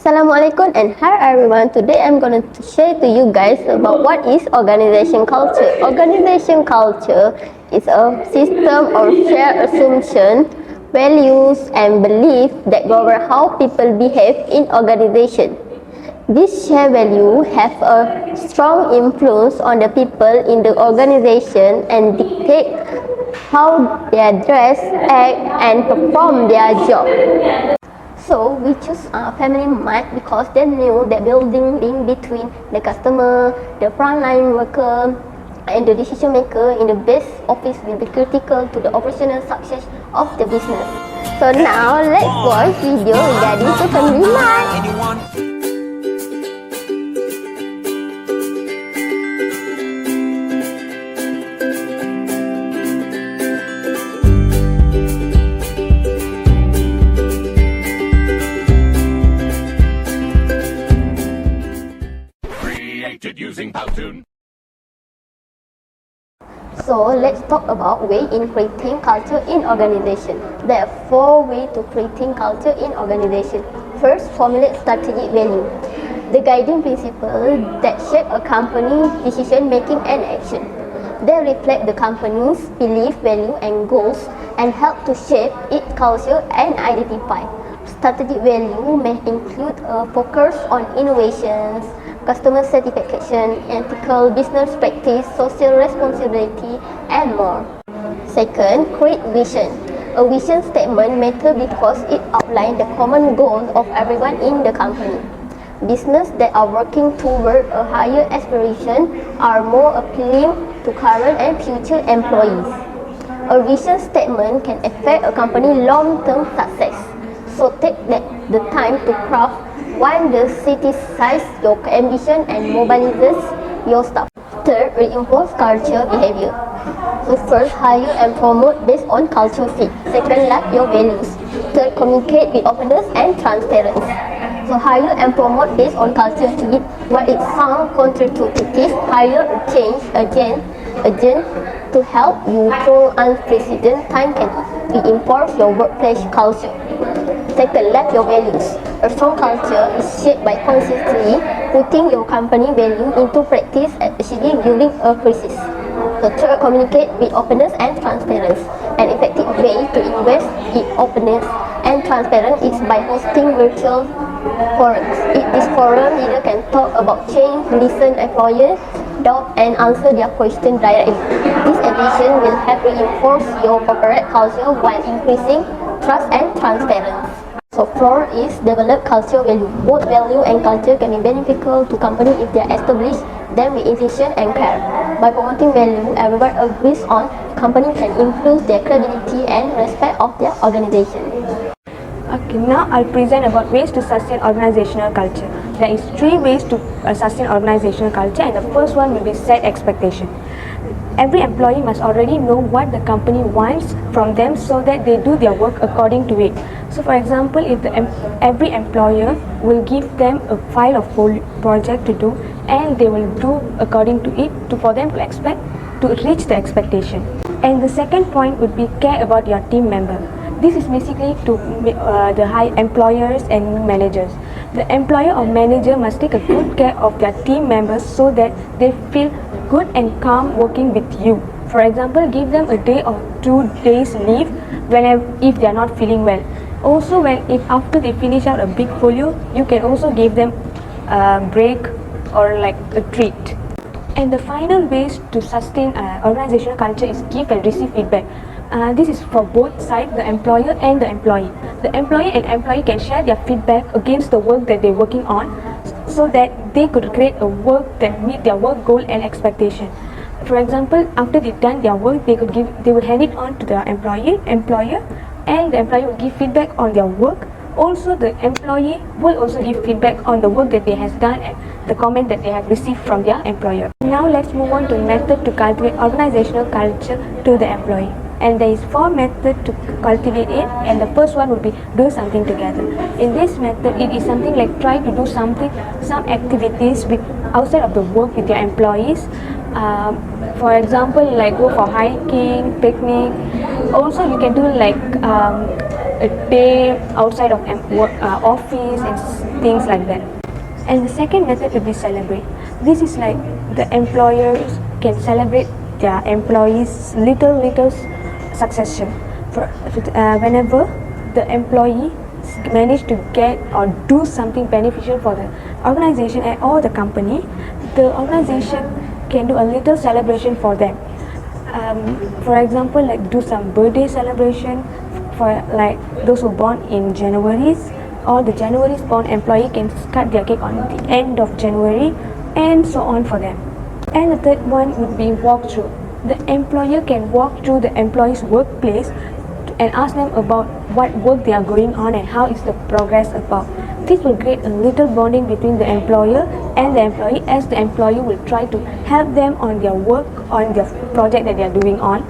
Assalamualaikum and hi everyone. Today I'm going to share to you guys about what is organization culture. Organization culture is a system or shared assumption, values and beliefs that govern how people behave in organization. These shared values have a strong influence on the people in the organization and dictate how they dress, act and perform their job. So we choose Family Mart because they knew that building link between the customer, the frontline worker, and the decision maker in the best office will be critical to the operational success of the business. So now let's watch video regarding to Family Mart. Using Powtoon. So let's talk about way in creating culture in organization. There are 4 ways to creating culture in organization. First, formulate strategic value, the guiding principle that shape a company's decision making and action. They reflect the company's belief, value and goals and help to shape its culture and identify. Strategic value may include a focus on innovations, customer satisfaction, ethical business practice, social responsibility, and more. Second, create vision. A vision statement matters because it outlines the common goals of everyone in the company. Businesses that are working toward a higher aspiration are more appealing to current and future employees. A vision statement can affect a company's long-term success. So take the time to craft one that synthesizes your ambition and mobilizes your staff. Third, reinforce culture behavior. So first, hire and promote based on culture fit. Second, like your values. Third, communicate with openness and transparency. So hire and promote based on culture fit. What it sounds counterintuitive, hire a change agent to help you through unprecedented time can reinforce your workplace culture. Second, live your values. A strong culture is shaped by consistently putting your company value into practice, especially during a crisis. So third, communicate with openness and transparency. An effective way to invest in openness and transparency is by hosting virtual forums. In this forum, leaders can talk about change, listen employees, doubt and answer their questions directly. This addition will help reinforce your corporate culture while increasing trust and transparency. So fourth is develop culture value. Both value and culture can be beneficial to company if they are established them with intention and care. By promoting value, everyone agrees on company can improve their credibility and respect of their organization. Okay, now I'll present about ways to sustain organizational culture. There is 3 ways to sustain organizational culture, and the first one will be set expectation. Every employee must already know what the company wants from them so that they do their work according to it. So for example, if every employer will give them a file of project to do and they will do according to it for them to reach the expectation. And the second point would be care about your team member. This is basically to the high employers and managers. The employer or manager must take a good care of their team members so that they feel good and calm working with you. For example, give them a day or 2 days leave if they are not feeling well. Also, if after they finish out a big folio, you can also give them a break or like a treat. And the final ways to sustain organizational culture is give and receive feedback. This is for both sides, the employer and the employee. The employer and employee can share their feedback against the work that they're working on so that they could create a work that meet their work goal and expectation. For example, after they've done their work, they will hand it on to the employer, and the employee will give feedback on their work. Also, the employee will also give feedback on the work that they has done and the comment that they have received from their employer. Now let's move on to method to cultivate organizational culture to the employee. And there is 4 methods to cultivate it, and the first one would be do something together. In this method, it is something like try to do some activities outside of the work with your employees. For example, like go for hiking, picnic. Also, you can do like a day outside of work, office and things like that. And the second method would be celebrate. This is like the employers can celebrate their employees' little succession. Whenever the employee manage to get or do something beneficial for the organization or the company, the organization can do a little celebration for them. For example, like do some birthday celebration for like those who born in January, or the January's born employee can cut their cake on the end of January, and so on for them. And the third one would be walkthrough. The employer can walk through the employee's workplace and ask them about what work they are going on and how is the progress about. This will create a little bonding between the employer and the employee, as the employee will try to help them on their work, on their project that they are doing on,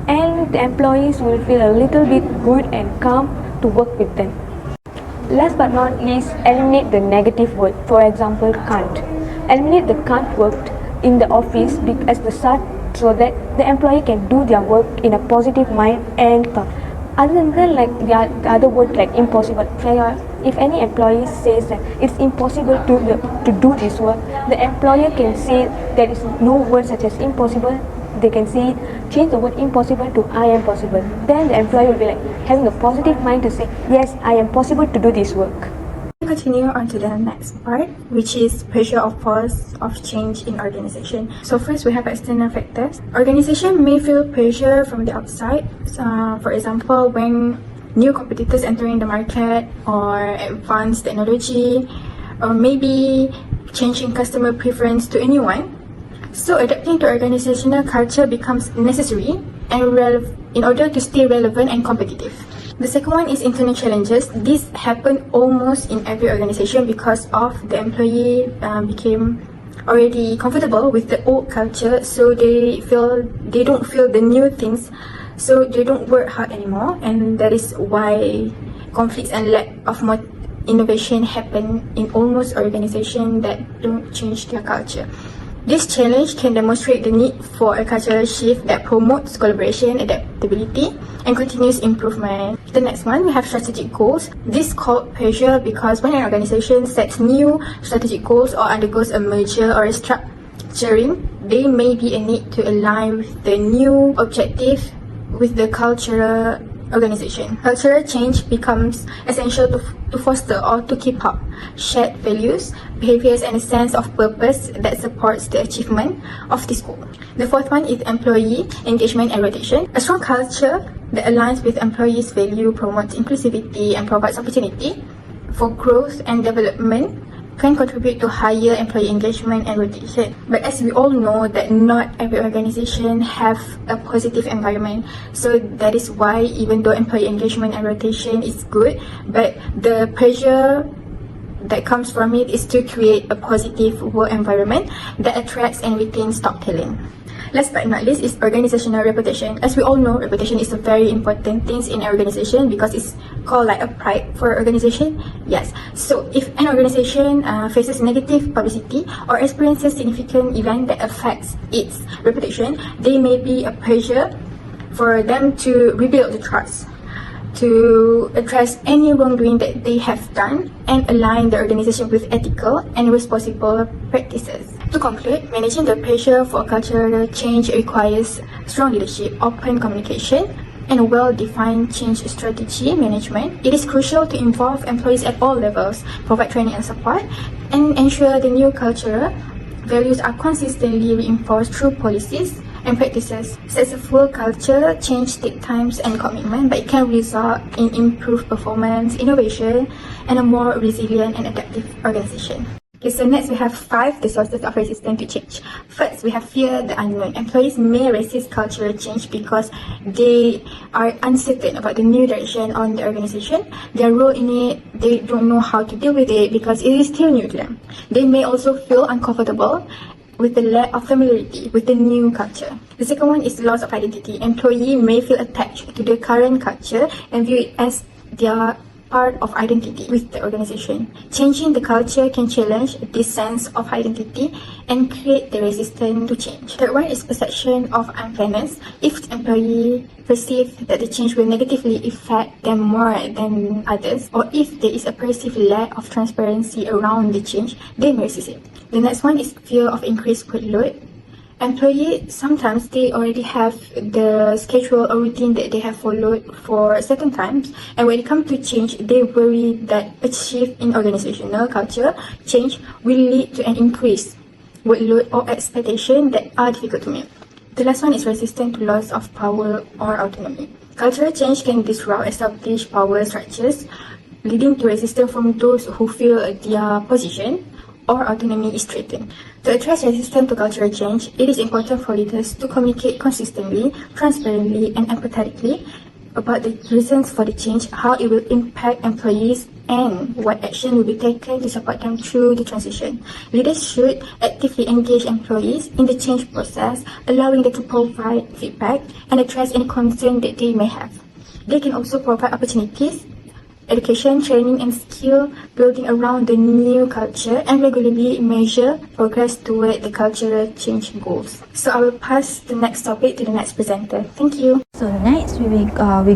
and the employees will feel a little bit good and calm to work with them. Last but not least, eliminate the negative word. For example, can't. Eliminate the can't word in the office as the start, so that the employee can do their work in a positive mind and thought. Other than that, like the other word like impossible. If any employee says that it's impossible to do this work, the employer can say there is no word such as impossible. They can say change the word impossible to I am possible. Then the employee will be like having a positive mind to say yes, I am possible to do this work. Continue on to the next part, which is pressure or force of change in organization. So first we have external factors. Organization may feel pressure from the outside. For example, when new competitors entering the market, or advanced technology, or maybe changing customer preference to anyone. So adapting to organizational culture becomes necessary and in order to stay relevant and competitive. The second one is internal challenges. This happen almost in every organization because of the employee became already comfortable with the old culture, so they don't feel the new things, so they don't work hard anymore, and that is why conflicts and lack of more innovation happen in almost organizations that don't change their culture. This challenge can demonstrate the need for a cultural shift that promotes collaboration, adaptability, and continuous improvement. The next one, we have strategic goals. This called pressure because when an organization sets new strategic goals or undergoes a merger or a restructuring, there may be a need to align with the new objective with the cultural organization. Cultural change becomes essential to foster or to keep up shared values, behaviors, and a sense of purpose that supports the achievement of this goal. The fourth one is employee engagement and rotation. A strong culture that aligns with employees' value promotes inclusivity and provides opportunity for growth and development, can contribute to higher employee engagement and rotation. But as we all know that not every organization have a positive environment, so that is why even though employee engagement and rotation is good, but the pressure that comes from it is to create a positive work environment that attracts and retains top talent. Last but not least is organizational reputation. As we all know, reputation is a very important thing in an organization because it's called like a pride for an organization. Yes. So if an organization faces negative publicity or experiences significant event that affects its reputation, there may be a pressure for them to rebuild the trust, to address any wrongdoing that they have done, and align the organization with ethical and responsible practices. To conclude, managing the pressure for cultural change requires strong leadership, open communication, and a well-defined change strategy management. It is crucial to involve employees at all levels, provide training and support, and ensure the new cultural values are consistently reinforced through policies and practices. Successful culture change takes time and commitment, but it can result in improved performance, innovation, and a more resilient and adaptive organization. Okay, so next we have 5 the sources of resistance to change. First, we have fear the unknown. Employees may resist cultural change because they are uncertain about the new direction on the organization, their role in it. They don't know how to deal with it because it is still new to them. They may also feel uncomfortable with the lack of familiarity with the new culture. The second one is loss of identity. Employee may feel attached to the current culture and view it as their part of identity with the organization. Changing the culture can challenge this sense of identity and create the resistance to change. Third one is perception of unfairness. If the employee perceive that the change will negatively affect them more than others, or if there is a perceived lack of transparency around the change, they may resist it. The next one is fear of increased workload. Employees, sometimes they already have the schedule or routine that they have followed for certain times, and when it comes to change, they worry that a shift in organizational culture change will lead to an increased workload or expectation that are difficult to meet. The last one is resistance to loss of power or autonomy. Cultural change can disrupt established power structures, leading to resistance from those who feel their position or autonomy is threatened. To address resistance to cultural change, it is important for leaders to communicate consistently, transparently, and empathetically about the reasons for the change, how it will impact employees, and what action will be taken to support them through the transition. Leaders should actively engage employees in the change process, allowing them to provide feedback and address any concern that they may have. They can also provide opportunities, education, training, and skill building around the new culture, and regularly measure progress toward the cultural change goals. So I will pass the next topic to the next presenter. Thank you. So next we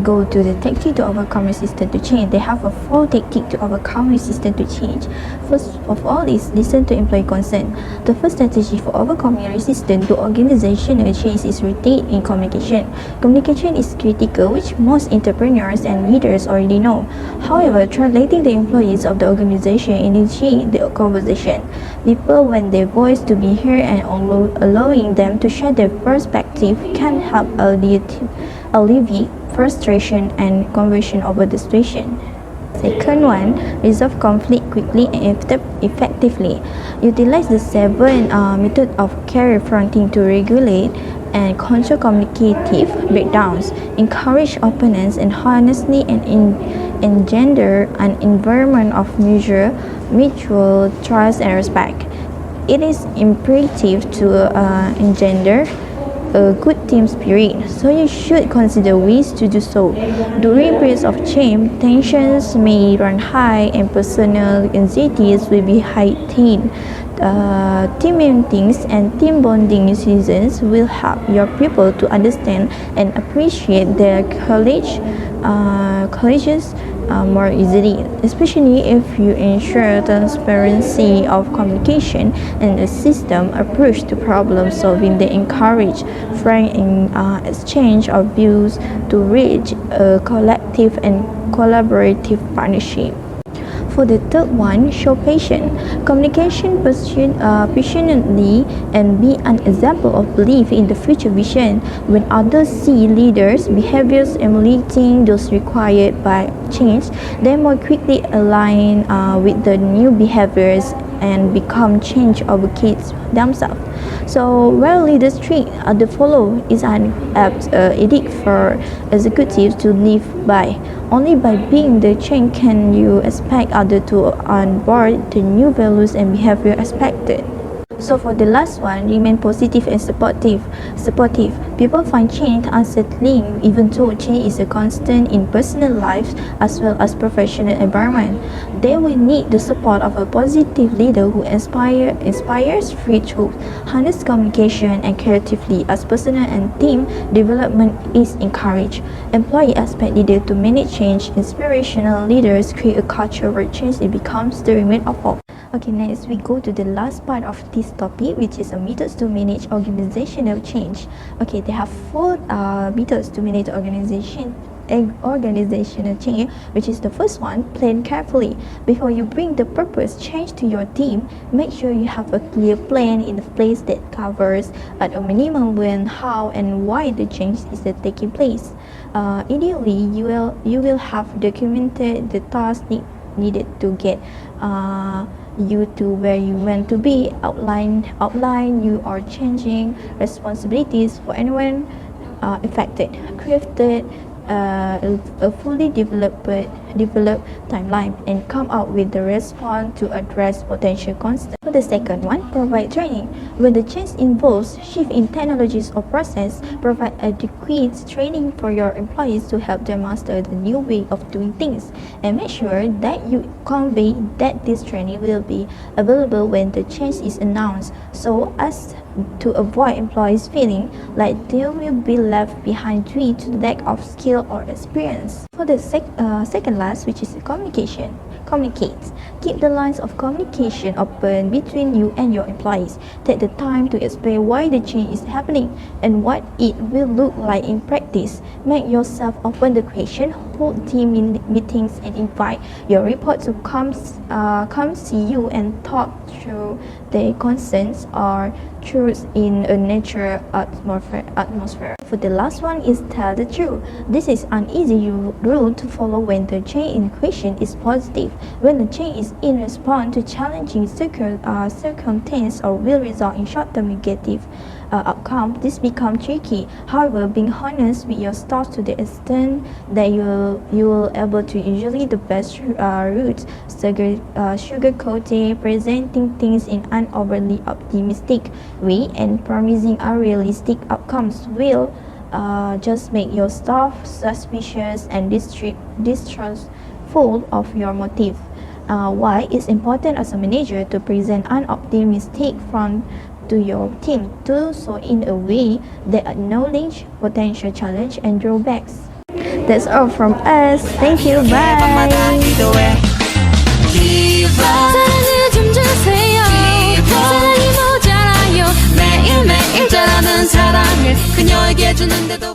go to the tactic to overcome resistance to change. They have a 4 tactic to overcome resistance to change. First of all is listen to employee concern. The first strategy for overcoming resistance to organizational change is rooted in communication. Communication is critical, which most entrepreneurs and leaders already know. However, translating the employees of the organization initiate the conversation. People want their voice to be heard, and allowing them to share their perspective can help alleviate frustration and confusion over the situation. Second one, resolve conflict quickly and effectively. Utilize the 7 method of career fronting to regulate and control communicative breakdowns. Encourage openness and honesty, and engender an environment of mutual trust and respect. It is imperative to engender a good team spirit, so you should consider ways to do so. During periods of change, tensions may run high and personal anxieties will be heightened. Team meetings and team bonding seasons will help your people to understand and appreciate their colleagues more easily, especially if you ensure transparency of communication and a system approach to problem solving. They encourage frank exchange of views to reach a collective and collaborative partnership. For the third one, show patience. Communication passionately and be an example of belief in the future vision. When others see leaders' behaviors emulating those required by change, they more quickly align with the new behaviors and become change advocates themselves. So, where leaders treat the follow is an apt edict for executives to live by. Only by being the change can you expect others to onboard the new values and behavior expected. So for the last one, remain positive and supportive. People find change unsettling, even though change is a constant in personal lives as well as professional environment. They will need the support of a positive leader who inspires free thought, honest communication, and creatively as personal and team development is encouraged. Employees expect leaders to manage change. Inspirational leaders create a culture where change becomes the remain of all. Okay, next we go to the last part of this topic, which is a methods to manage organizational change. Okay, they have 4 methods to manage organizational change, which is the first one, plan carefully. Before you bring the purpose change to your team, make sure you have a clear plan in place that covers at a minimum when, how, and why the change is taking place. Ideally, you will have documented the tasks needed to get you to where you want to be. Outline you are changing responsibilities for anyone affected. Crafted a fully developed timeline and come up with the response to address potential constraints. For the second one, provide training. When the change involves shift in technologies or process, provide adequate training for your employees to help them master the new way of doing things, and make sure that you convey that this training will be available when the change is announced, so as to avoid employees feeling like they will be left behind due to lack of skill or experience. For the second last, which is communication. Communicate. Keep the lines of communication open between you and your employees. Take the time to explain why the change is happening and what it will look like in practice. Make yourself open the question, hold team meetings, and invite your report to come see you and talk through their concerns or truths in a natural atmosphere. For the last one is tell the truth. This is an easy rule to follow when the change in question is positive. When the change is in response to challenging circumstances or will result in short-term negative outcome, this becomes tricky. However, being honest with your staff to the extent that you will able to usually the best route, sugarcoating, presenting things in an overly optimistic way, and promising unrealistic outcomes will just make your staff suspicious and distrustful of your motive. Why it's important as a manager to present an optimistic front to your team, do so in a way that acknowledge potential challenge and drawbacks. That's all from us. Thank you. Bye. 사랑을 좀 주세요. 사랑이 모자라요. 매일매일 자라는 사랑을 그녀에게 주는데도